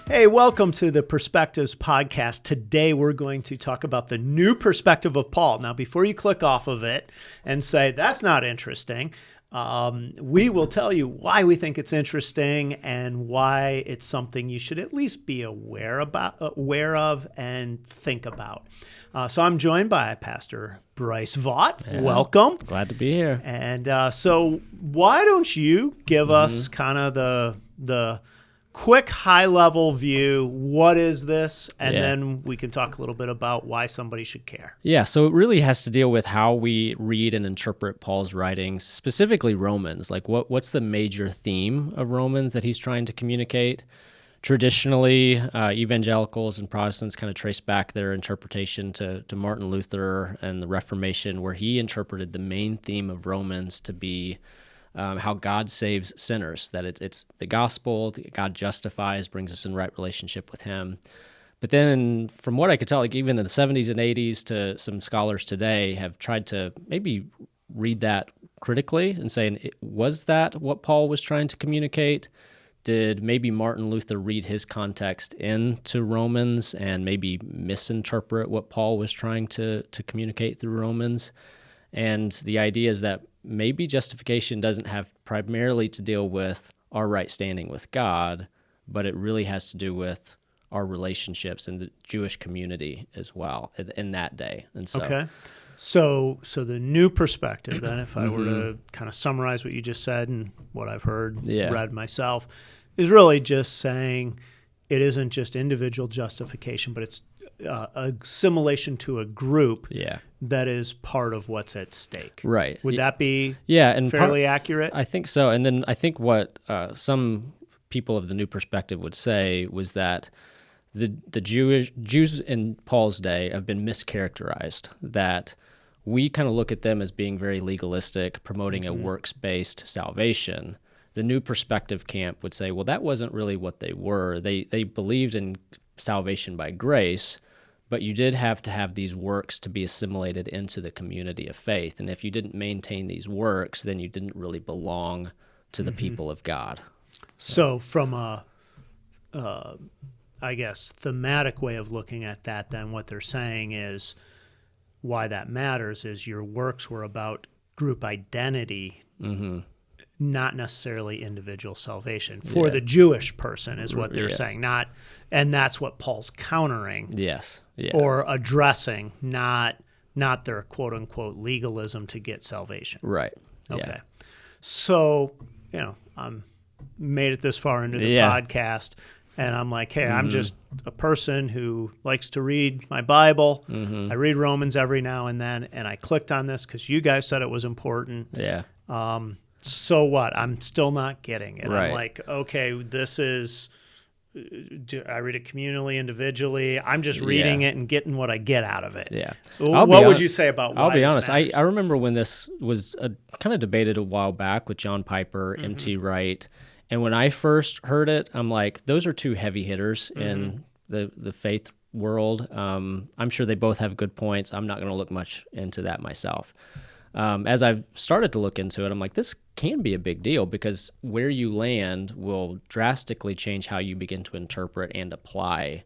Hey, welcome to the Perspectives Podcast. Today we're going to talk about the new perspective of Paul. Now, before you click off of it and say, that's not interesting, we will tell you why we think it's interesting and why it's something you should at least be aware of and think about. So I'm joined by Pastor Bryce Vaught. Yeah, welcome. Glad to be here. And so why don't you give us kind of the quick high-level view, what is this? And then we can talk a little bit about why somebody should care. Yeah, so it really has to deal with how we read and interpret Paul's writings, specifically Romans. Like what's the major theme of Romans that he's trying to communicate? Traditionally, evangelicals and Protestants kind of trace back their interpretation to Martin Luther and the Reformation, where he interpreted the main theme of Romans to be how God saves sinners, that it's the gospel, God justifies, brings us in right relationship with him. But then from what I could tell, like even in the 70s and 80s to some scholars today have tried to maybe read that critically and saying, was that what Paul was trying to communicate? Did maybe Martin Luther read his context into Romans and maybe misinterpret what Paul was trying to communicate through Romans? And the idea is that maybe justification doesn't have primarily to deal with our right standing with God, but it really has to do with our relationships in the Jewish community as well in that day. And so, okay. So the new perspective, then, if I were to kind of summarize what you just said and what I've heard, read myself, is really just saying it isn't just individual justification, but it's assimilation to a group that is part of what's at stake. Right. Would that be and fairly accurate? I think so. And then I think what some people of the new perspective would say was that the Jews in Paul's day have been mischaracterized, that we kind of look at them as being very legalistic, promoting a works-based salvation. The new perspective camp would say, well, that wasn't really what they were. They believed in salvation by grace, but you did have to have these works to be assimilated into the community of faith. And if you didn't maintain these works, then you didn't really belong to the people of God. So from a, I guess, thematic way of looking at that, then what they're saying is why that matters is your works were about group identity, not necessarily individual salvation for the Jewish person is what they're saying, not, and that's what Paul's countering. Yes. Yeah. Or addressing, not their quote unquote legalism to get salvation. Right. Okay. Yeah. So, I'm made it this far into the podcast and I'm like, hey, I'm just a person who likes to read my Bible. I read Romans every now and then, and I clicked on this because you guys said it was important. Yeah. So what? I'm still not getting it. Right. I'm like, okay, this is, I read it communally, individually. I'm just reading it and getting what I get out of it. Yeah. What would you say about why I'll be this honest. matters? I remember when this was kind of debated a while back with John Piper, M.T. Wright, and when I first heard it, I'm like, those are two heavy hitters in the faith world. I'm sure they both have good points. I'm not going to look much into that myself. As I've started to look into it, I'm like, this can be a big deal because where you land will drastically change how you begin to interpret and apply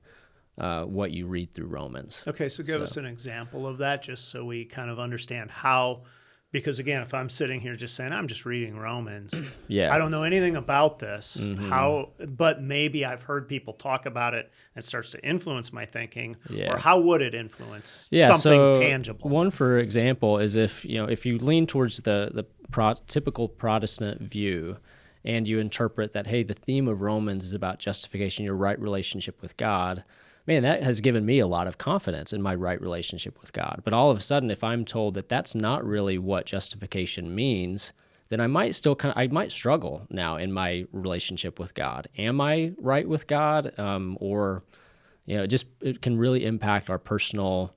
what you read through Romans. Okay, so give us an example of that just so we kind of understand how, because again, if I'm sitting here just saying, I'm just reading Romans, I don't know anything about this, but maybe I've heard people talk about it and it starts to influence my thinking, or how would it influence something tangible? One, for example, is if you lean towards the typical Protestant view and you interpret that, hey, the theme of Romans is about justification, your right relationship with God, man, that has given me a lot of confidence in my right relationship with God. But all of a sudden, if I'm told that that's not really what justification means, then I might struggle now in my relationship with God. Am I right with God? Or it can really impact our personal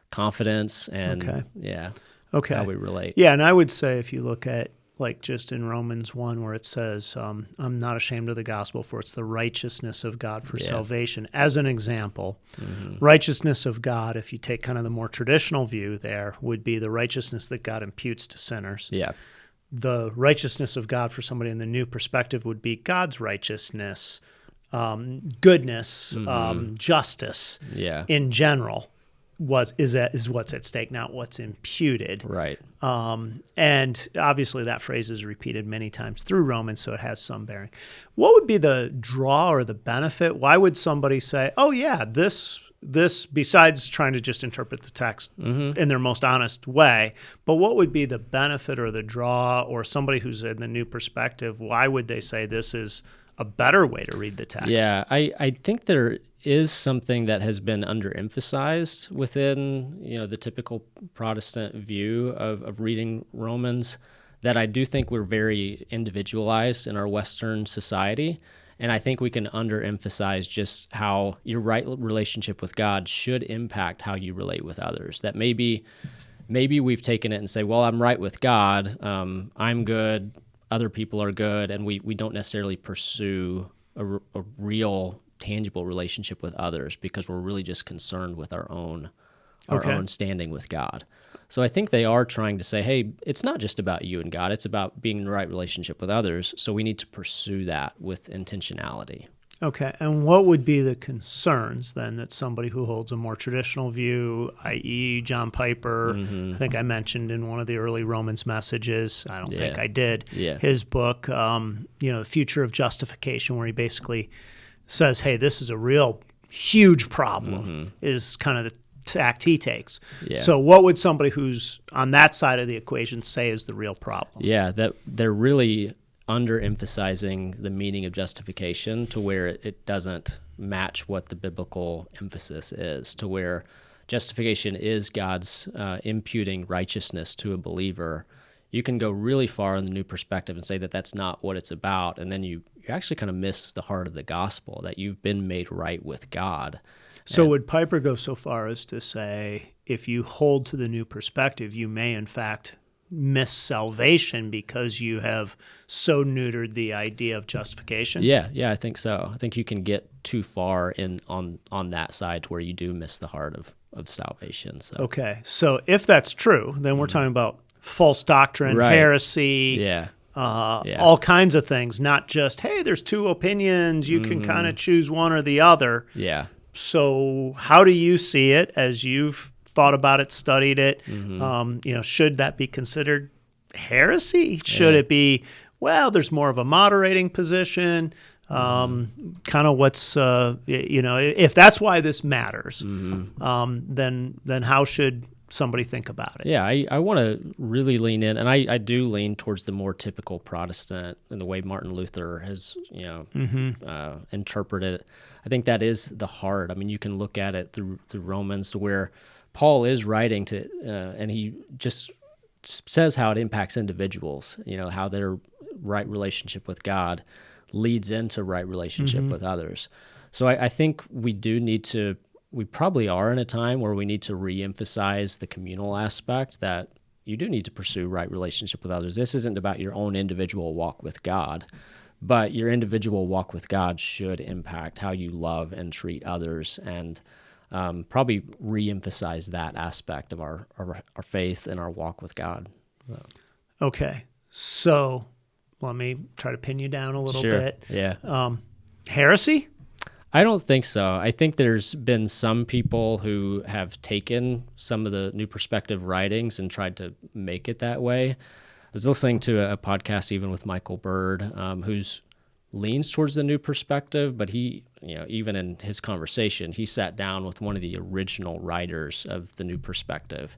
confidence and how we relate. Yeah, and I would say if you look at like just in Romans 1 where it says, I'm not ashamed of the gospel, for it's the righteousness of God for salvation. As an example, righteousness of God, if you take kind of the more traditional view there, would be the righteousness that God imputes to sinners. Yeah. The righteousness of God for somebody in the new perspective would be God's righteousness goodness, justice Yeah. in general is what's at stake, not what's imputed. Right. And obviously that phrase is repeated many times through Romans, so it has some bearing. What would be the draw or the benefit? Why would somebody say, oh yeah, this besides trying to just interpret the text in their most honest way, but what would be the benefit or the draw, or somebody who's in the new perspective, why would they say this is a better way to read the text? Yeah, I think there is something that has been underemphasized within the typical Protestant view of reading Romans, that I do think we're very individualized in our Western society. And I think we can underemphasize just how your right relationship with God should impact how you relate with others. That maybe we've taken it and say, well, I'm right with God, I'm good, other people are good, and we don't necessarily pursue a real tangible relationship with others because we're really just concerned with our own standing with God. So I think they are trying to say, hey, it's not just about you and God, it's about being in the right relationship with others, so we need to pursue that with intentionality. Okay, and what would be the concerns then that somebody who holds a more traditional view, i.e. John Piper, I think I mentioned in one of the early Romans messages, I don't think I did, his book, The Future of Justification, where he basically says, hey, this is a real huge problem, is kind of the tact he takes. Yeah. So what would somebody who's on that side of the equation say is the real problem? Yeah, that they're really underemphasizing the meaning of justification to where it doesn't match what the biblical emphasis is, to where justification is God's imputing righteousness to a believer. You can go really far in the new perspective and say that that's not what it's about, and then you actually kind of miss the heart of the gospel, that you've been made right with God. So would Piper go so far as to say, if you hold to the new perspective, you may in fact miss salvation because you have so neutered the idea of justification? Yeah, I think so. I think you can get too far on that side to where you do miss the heart of salvation. So. Okay, so if that's true, then we're talking about false doctrine, heresy, all kinds of things, not just, hey, there's two opinions, you can kind of choose one or the other. Yeah. So how do you see it as you've thought about it, studied it? Should that be considered heresy? Should it be, well, there's more of a moderating position? Kind of what's, if that's why this matters, then how should somebody think about it? Yeah, I want to really lean in, and I do lean towards the more typical Protestant and the way Martin Luther has, interpreted it. I think that is the heart. I mean, you can look at it through Romans, to where Paul is writing to, and he just says how it impacts individuals, how their right relationship with God leads into right relationship with others. So I think we probably are in a time where we need to reemphasize the communal aspect, that you do need to pursue right relationship with others. This isn't about your own individual walk with God, but your individual walk with God should impact how you love and treat others, and probably reemphasize that aspect of our faith and our walk with God. So. Okay, so let me try to pin you down a little bit. Yeah. Heresy? I don't think so. I think there's been some people who have taken some of the New Perspective writings and tried to make it that way. I was listening to a podcast even with Michael Bird, who's leans towards the New Perspective, but he, even in his conversation, he sat down with one of the original writers of the New Perspective.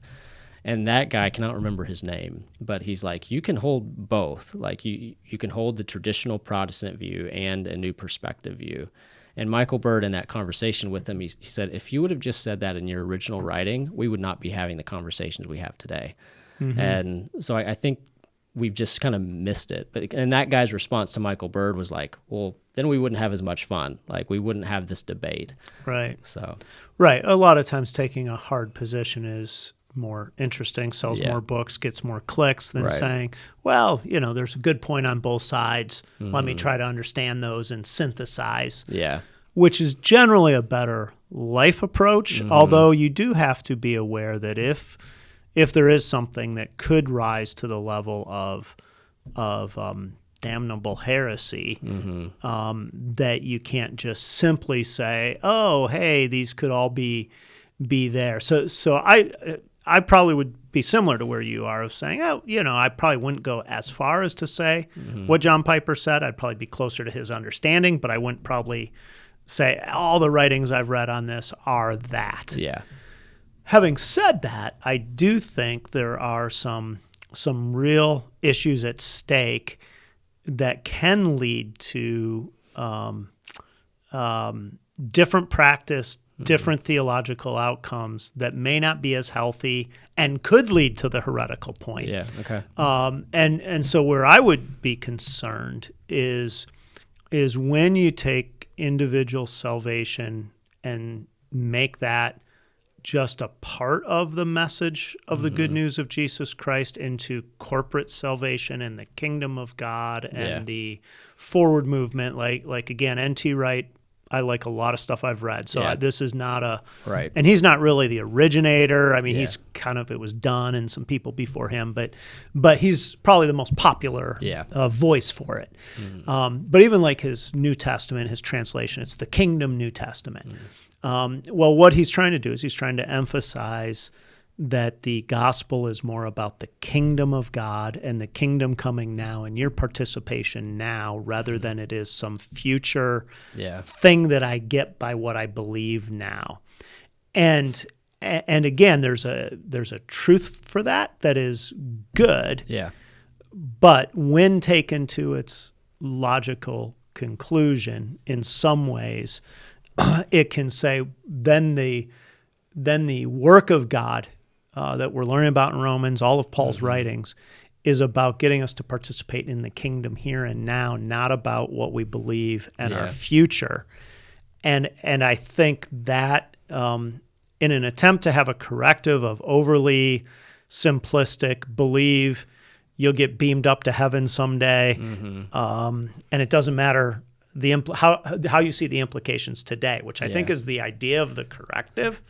And that guy, I cannot remember his name, but he's like, you can hold both. Like you can hold the traditional Protestant view and a New Perspective view. And Michael Bird, in that conversation with him, he said, if you would have just said that in your original writing, we would not be having the conversations we have today. And so I think we've just kind of missed it. And that guy's response to Michael Bird was like, well, then we wouldn't have as much fun. Like, we wouldn't have this debate. Right. So. Right. A lot of times taking a hard position is more interesting, sells more books, gets more clicks than saying, well, there's a good point on both sides. Let me try to understand those and synthesize. Yeah. Which is generally a better life approach, although you do have to be aware that if there is something that could rise to the level of damnable heresy, that you can't just simply say, oh, hey, these could all be there. So I probably would be similar to where you are of saying, oh, I probably wouldn't go as far as to say what John Piper said. I'd probably be closer to his understanding, but I wouldn't probably say all the writings I've read on this are that. Yeah. Having said that, I do think there are some real issues at stake that can lead to different practice, different theological outcomes that may not be as healthy and could lead to the heretical point. Yeah. Okay. And so where I would be concerned is when you take individual salvation and make that just a part of the message of the good news of Jesus Christ into corporate salvation and the kingdom of God and the forward movement. Like again, N.T. Wright, I like a lot of stuff I've read. So this is not right. And he's not really the originator. I mean, he's kind of, it was done and some people before him, but he's probably the most popular voice for it. But even like his New Testament, his translation, it's the Kingdom New Testament. Well, what he's trying to do is he's trying to emphasize that the gospel is more about the kingdom of God and the kingdom coming now and your participation now rather than it is some future thing that I get by what I believe now. And again, there's a truth for that is good. Yeah. But when taken to its logical conclusion, in some ways, it can say then the work of God that we're learning about in Romans, all of Paul's writings, is about getting us to participate in the kingdom here and now, not about what we believe and our future. And I think that in an attempt to have a corrective of overly simplistic believe you'll get beamed up to heaven someday, and it doesn't matter how you see the implications today, which I think is the idea of the corrective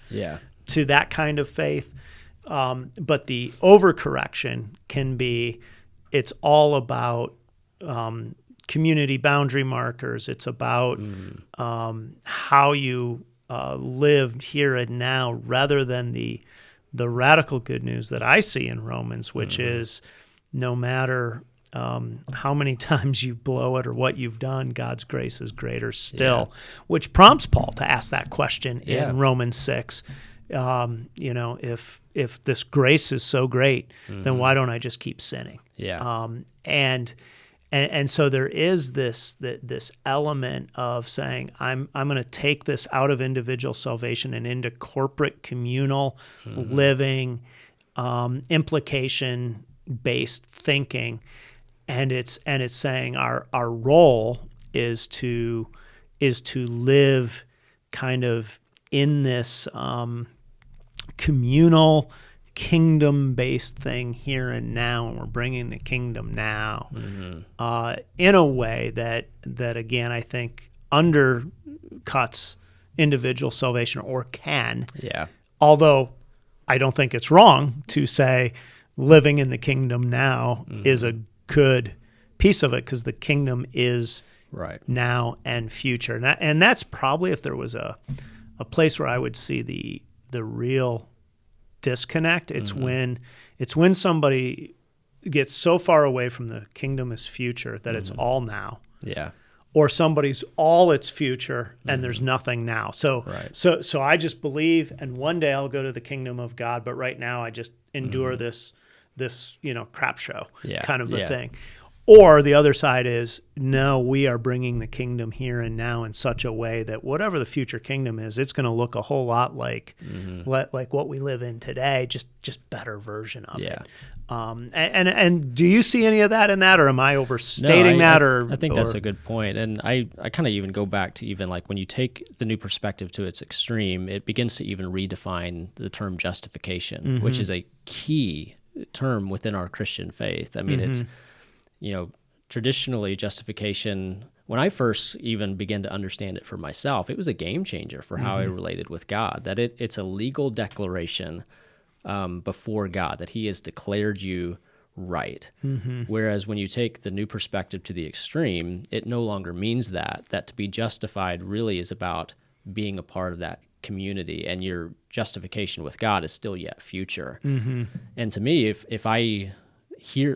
to that kind of faith. But the overcorrection can be, it's all about community boundary markers. It's about how you live here and now rather than the radical good news that I see in Romans, which is no matter how many times you blow it or what you've done, God's grace is greater still, which prompts Paul to ask that question in Romans 6. If this grace is so great, then why don't I just keep sinning? Yeah. And so there is this element of saying I'm going to take this out of individual salvation and into corporate communal living, implication based thinking. And it's saying our role is to live kind of in this communal kingdom-based thing here and now, and we're bringing the kingdom now in a way that again I think undercuts individual salvation or can. Yeah. Although I don't think it's wrong to say living in the kingdom now is a good piece of it because the kingdom is now and future. And that's probably, if there was a place where I would see the real disconnect, it's when somebody gets so far away from the kingdom as future that it's all now. Yeah. Or somebody's all its future and there's nothing now. So I just believe, and one day I'll go to the kingdom of God, but right now I just endure this crap show kind of a thing. Or the other side is, no, we are bringing the kingdom here and now in such a way that whatever the future kingdom is, it's going to look a whole lot like what we live in today, just better version of it. And do you see any of that in that, or am I overstating that? I think that's a good point. And I kind of even go back to even like when you take the new perspective to its extreme, it begins to even redefine the term justification, which is a key term within our Christian faith. I mean, it's, traditionally justification, when I first even began to understand it for myself, it was a game changer for how I related with God, that it's a legal declaration before God, that he has declared you right. Whereas when you take the new perspective to the extreme, it no longer means that to be justified really is about being a part of that community, and your justification with God is still yet future. And to me, if I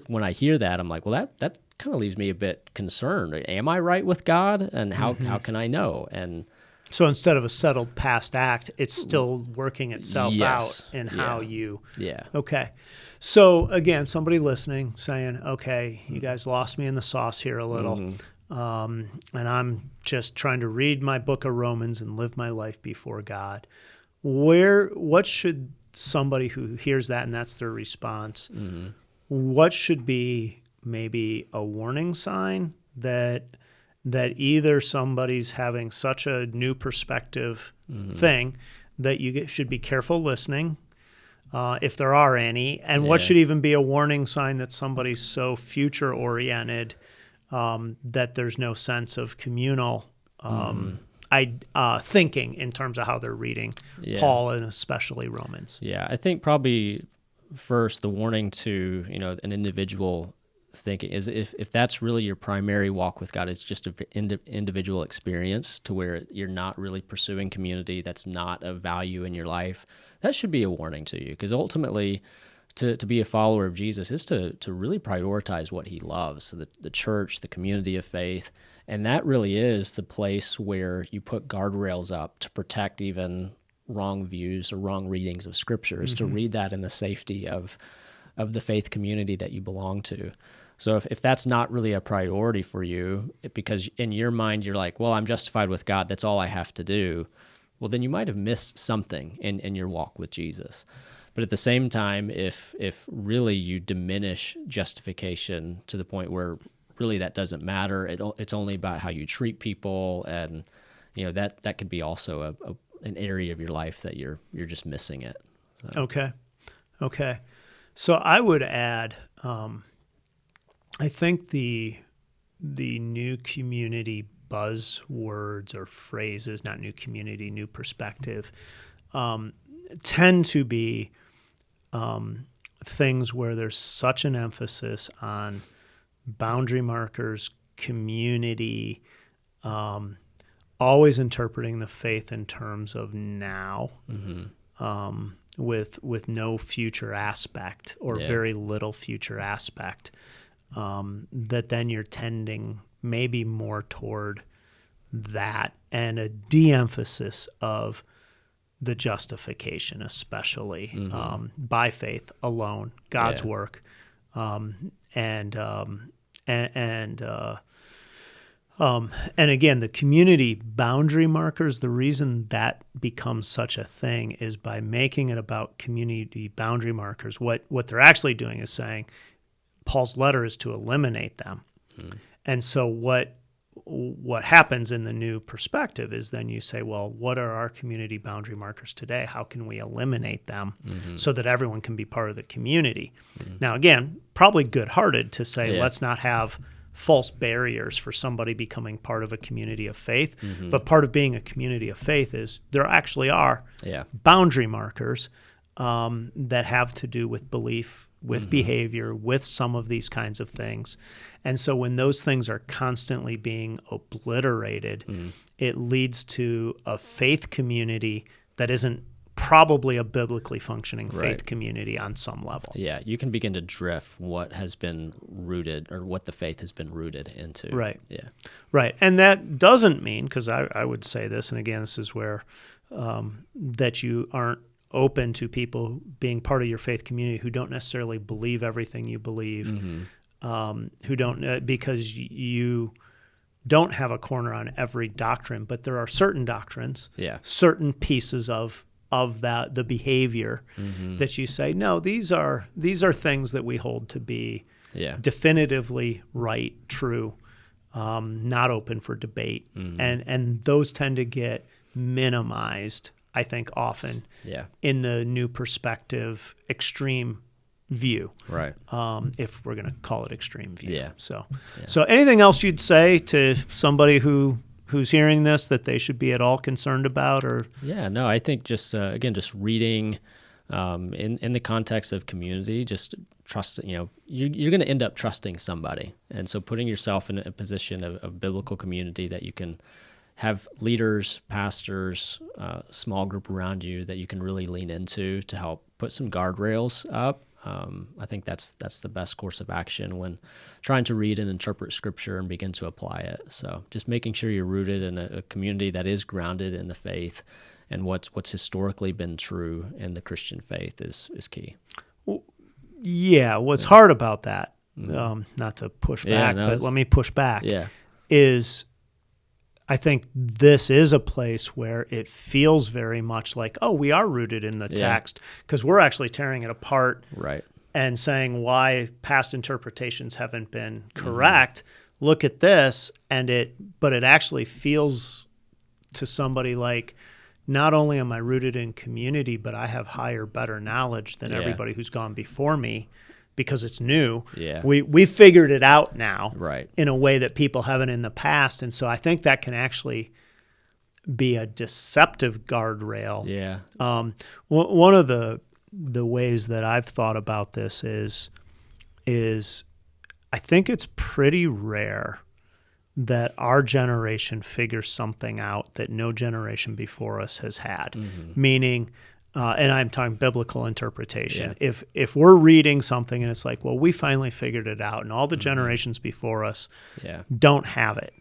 when I hear that, I'm like, well, that kind of leaves me a bit concerned. Am I right with God? And how can I know? And so instead of a settled past act, it's still working itself yes, out in how you. Yeah. Okay. So again, somebody listening saying, okay, you guys lost me in the sauce here a little. And I'm just trying to read my book of Romans and live my life before God. What should somebody who hears that and that's their response, what should be maybe a warning sign that either somebody's having such a new perspective thing that you should be careful listening, if there are any, and what should even be a warning sign that somebody's so future-oriented that there's no sense of communal thinking in terms of how they're reading Paul and especially Romans. Yeah, I think probably first the warning to an individual thinking is if that's really your primary walk with God, it's just an individual experience to where you're not really pursuing community, that's not a value in your life, that should be a warning to you, because ultimately to be a follower of Jesus is to really prioritize what he loves, so the church, the community of faith, and that really is the place where you put guardrails up to protect even wrong views or wrong readings of Scripture, is to read that in the safety of the faith community that you belong to. So if that's not really a priority for you, because in your mind you're like, well, I'm justified with God, that's all I have to do, well, then you might have missed something in your walk with Jesus. But at the same time, if really you diminish justification to the point where really that doesn't matter, it's only about how you treat people, and that could be also an area of your life that you're just missing it. So. Okay. So I would add, I think the new community buzzwords or phrases, not new community, new perspective, tend to be things where there's such an emphasis on boundary markers, community, always interpreting the faith in terms of now, with no future aspect or very little future aspect, that then you're tending maybe more toward that, and a de-emphasis of the justification, especially by faith alone, God's work, and again, the community boundary markers, the reason that becomes such a thing is by making it about community boundary markers. What they're actually doing is saying Paul's letter is to eliminate them. And so what happens in the new perspective is then you say, well, what are our community boundary markers today? How can we eliminate them so that everyone can be part of the community? Now, again, probably good-hearted to say, let's not have false barriers for somebody becoming part of a community of faith. But part of being a community of faith is there actually are boundary markers that have to do with belief, with behavior, with some of these kinds of things. And so when those things are constantly being obliterated, it leads to a faith community that isn't probably a biblically functioning faith community on some level. Yeah, you can begin to drift what has been rooted, or what the faith has been rooted into. Right. Yeah. Right. And that doesn't mean, because I would say this, and again, this is where that you aren't open to people being part of your faith community who don't necessarily believe everything you believe, who don't, because you don't have a corner on every doctrine, but there are certain doctrines, certain pieces of that, the behavior that you say, no, these are things that we hold to be definitively right, true, not open for debate, and those tend to get minimized, I think, often in the new perspective extreme view, right? If we're going to call it extreme view. So anything else you'd say to somebody who's hearing this that they should be at all concerned about? Or no, I think just again, just reading In the context of community, just trust, you're going to end up trusting somebody. And so putting yourself in a position of biblical community that you can have leaders, pastors, small group around you that you can really lean into to help put some guardrails up. I think that's the best course of action when trying to read and interpret Scripture and begin to apply it. So just making sure you're rooted in a community that is grounded in the faith and what's historically been true in the Christian faith is key. Yeah, what's hard about that, not to push back, but let me push back, is I think this is a place where it feels very much like, oh, we are rooted in the text, because we're actually tearing it apart and saying why past interpretations haven't been correct. Look at this, but it actually feels to somebody like, not only am I rooted in community, but I have higher, better knowledge than everybody who's gone before me because it's new. Yeah. We figured it out now in a way that people haven't in the past. And so I think that can actually be a deceptive guardrail. Yeah. One of the ways that I've thought about this is I think it's pretty rare that our generation figures something out that no generation before us has had. Meaning, and I'm talking biblical interpretation. Yeah. If we're reading something and it's like, well, we finally figured it out, and all the generations before us don't have it,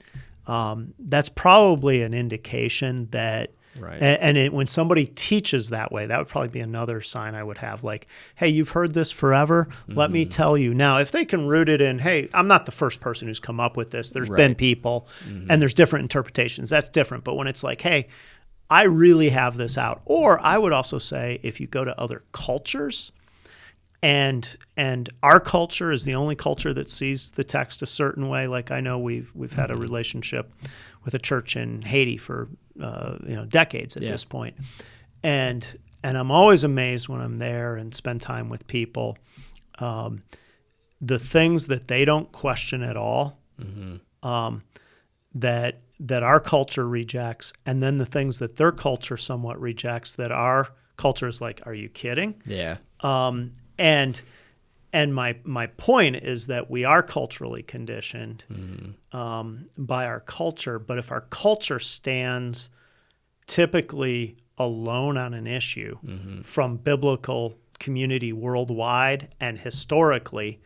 that's probably an indication that. And when somebody teaches that way, that would probably be another sign I would have, like, hey, you've heard this forever. Let me tell you. Now, if they can root it in, hey, I'm not the first person who's come up with this. There's been people, and there's different interpretations. That's different. But when it's like, hey, I really have this out. Or I would also say, if you go to other cultures, and our culture is the only culture that sees the text a certain way. Like, I know we've had a relationship with a church in Haiti for decades at this point. And I'm always amazed when I'm there and spend time with people, the things that they don't question at all, that our culture rejects, and then the things that their culture somewhat rejects that our culture is like, are you kidding? Yeah. And my point is that we are culturally conditioned by our culture, but if our culture stands typically alone on an issue from biblical community worldwide and historically,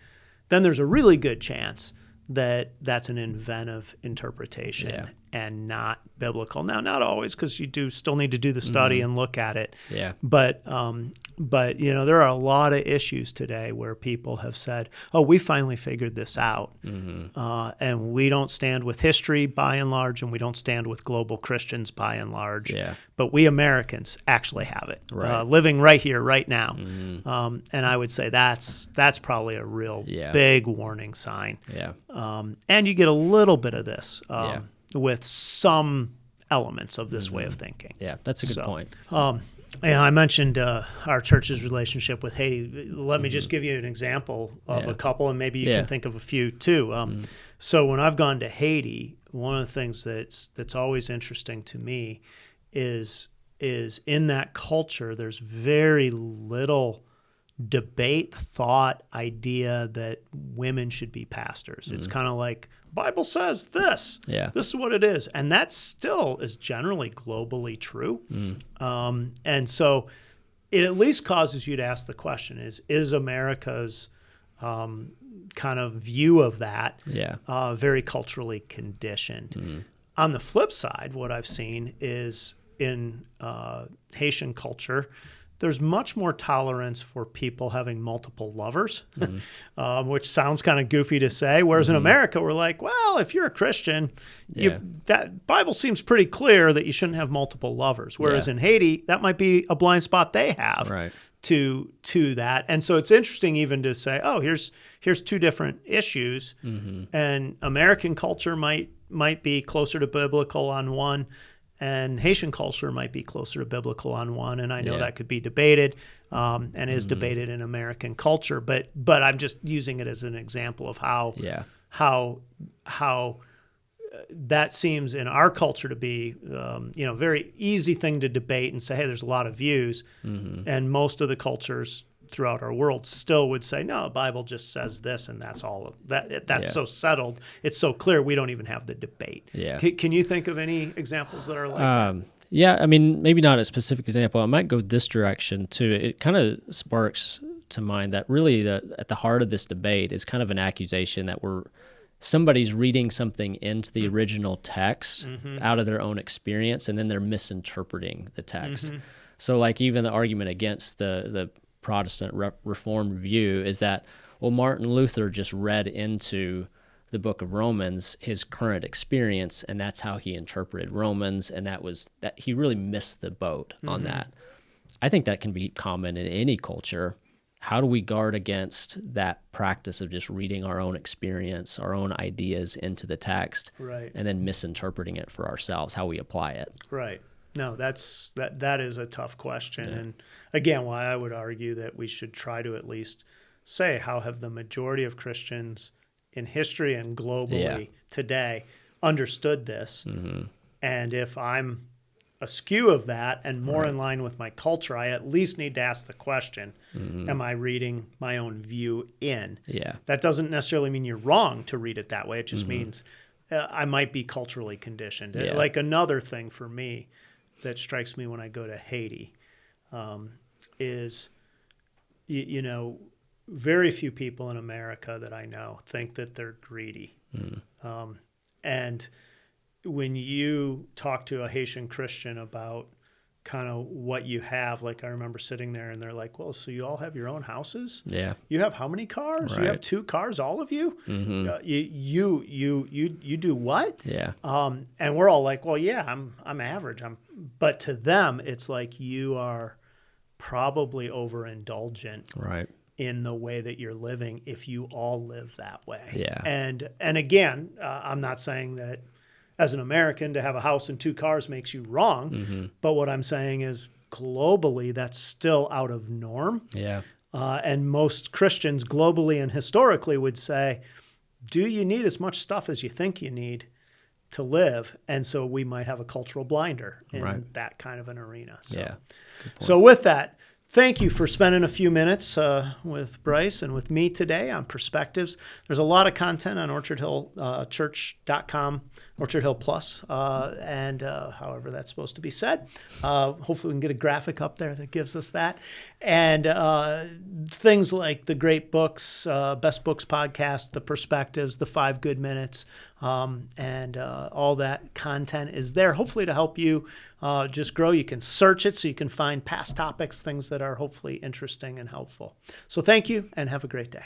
then there's a really good chance that that's an inventive interpretation and not biblical. Now, not always, because you do still need to do the study and look at it. Yeah. But there are a lot of issues today where people have said, "Oh, we finally figured this out," and we don't stand with history by and large, and we don't stand with global Christians by and large. Yeah. But we Americans actually have it, living right here, right now. And I would say that's probably a real big warning sign. Yeah. And you get a little bit of this with some elements of this way of thinking. Yeah, that's a good point. And I mentioned our church's relationship with Haiti. Let me just give you an example of a couple, and maybe you can think of a few too. So when I've gone to Haiti, one of the things that's always interesting to me is in that culture, there's very little debate, thought, idea that women should be pastors. It's kind of like, Bible says this. Yeah. This is what it is. And that still is generally globally true. And so it at least causes you to ask the question, is America's kind of view of that very culturally conditioned? On the flip side, what I've seen is in Haitian culture, there's much more tolerance for people having multiple lovers, which sounds kind of goofy to say. Whereas in America, we're like, well, if you're a Christian, that Bible seems pretty clear that you shouldn't have multiple lovers. Whereas in Haiti, that might be a blind spot they have to that. And so it's interesting even to say, oh, here's two different issues, and American culture might be closer to biblical on one, and Haitian culture might be closer to biblical on one, and I know that could be debated and is debated in American culture. But I'm just using it as an example of how that seems in our culture to be, very easy thing to debate and say, hey, there's a lot of views. And most of the cultures throughout our world still would say, no, the Bible just says this, and that's all. That's so settled. It's so clear. We don't even have the debate. Yeah. Can you think of any examples that are like that? Yeah, I mean, maybe not a specific example. I might go this direction too. It kind of sparks to mind that really at the heart of this debate is kind of an accusation that somebody's reading something into the original text out of their own experience, and then they're misinterpreting the text. So like even the argument against the Protestant Reformed view is that, well, Martin Luther just read into the book of Romans his current experience, and that's how he interpreted Romans, and that he really missed the boat on that. I think that can be common in any culture. How do we guard against that practice of just reading our own experience, our own ideas into the text, Right. and then misinterpreting it for ourselves, how we apply it? Right. No, that is a tough question. Yeah. And again, why I would argue that we should try to at least say, how have the majority of Christians in history and globally today understood this? And if I'm askew of that and more in line with my culture, I at least need to ask the question, am I reading my own view in? Yeah. That doesn't necessarily mean you're wrong to read it that way. It just means I might be culturally conditioned. Yeah. Like another thing for me that strikes me when I go to Haiti is, very few people in America that I know think that they're greedy. And when you talk to a Haitian Christian about kind of what you have, like I remember sitting there and they're like, well, so you all have your own houses? Yeah. You have how many cars? Right. You have 2 cars, all of you? You do what? Yeah. And we're all like, well, yeah, I'm average. But to them, it's like you are probably overindulgent. Right. In the way that you're living if you all live that way. Yeah. And again, I'm not saying that as an American to have a house and 2 cars makes you wrong, but what I'm saying is globally that's still out of norm. Yeah. And most Christians globally and historically would say, do you need as much stuff as you think you need to live? And so we might have a cultural blinder in that kind of an arena. So, yeah. So with that, thank you for spending a few minutes with Bryce and with me today on Perspectives. There's a lot of content on orchardhillchurch.com, Orchard Hill Plus, and however that's supposed to be said. Hopefully we can get a graphic up there that gives us that. And things like the Great Books, Best Books podcast, the Perspectives, the 5 Good Minutes, and all that content is there, hopefully to help you just grow. You can search it so you can find past topics, things that are hopefully interesting and helpful. So thank you and have a great day.